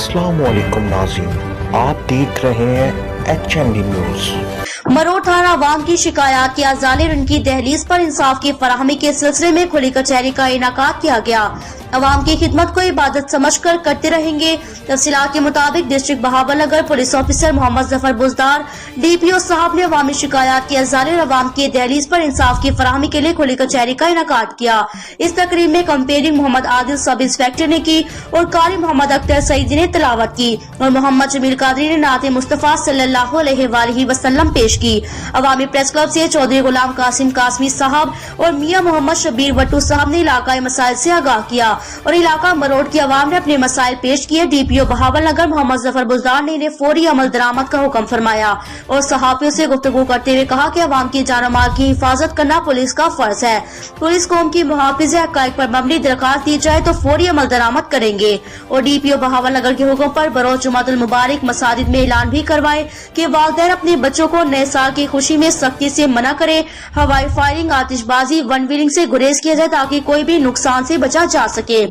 अस्सलाम वालेकुम नाज़रीन, आप देख रहे हैं HMD न्यूज़। मरोड़ थाना अवाम की शिकायत के अजाले और उनकी दहलीज पर इंसाफ की फराहमी के सिलसिले में खुली कचहरी का इनाकाद किया गया। अवाम की खिदमत को इबादत समझकर करते रहेंगे। तफसीलात के मुताबिक district Bahawalnagar police officer Mohammad Zafar Buzdar DPO साहब ने अवामी शिकायत के अजाले और अवाम की दहलीज पर इंसाफ की फराहमी के लिए खुली कचहरी का इनाकाद किया। इस तकरीब में comparing Mohammad Adil sub inspector ने की और कारी मोहम्मद अख्तर सईदी ने तिलावत की और मोहम्मद जमील कादरी ने नाते मुस्तफा सल्लल्लाहु अलैहि वसल्लम पेश की। अवामी प्रेस क्लब से चौधरी गुलाम कासिम कासमी साहब और मियां मोहम्मद शबीर वट्टू साहब ने इलाकाई मसाइल से आगाह किया और इलाका मरोड़ की आवाम ने अपने मसाइल पेश किए। DPO बहावलनगर मोहम्मद जफर बुजदार ने इन्हें फौरी अमल दरामद का हुक्म फरमाया और सहाफियों से गुफ्तगू करते हुए कहा कि अवाम की जान और माल की हिफाजत करना पुलिस का फर्ज है। पुलिस कौम की मुहाफिज हक़ाइक़ पर मबनी दरखास्त दी जाए तो फौरी अमल दरामद करेंगे और DPO बहावलनगर के हुक्म पर बरोज जुमातुल मुबारक मसाजिद में ऐलान भी करवाए कि वालिदैन अपने बच्चों को नए साल की खुशी में सख्ती से मना करे। हवाई फायरिंग, आतिशबाजी, वन व्हीलिंग से गुरेज किया जाए ताकि कोई भी नुकसान से बचा जा सके।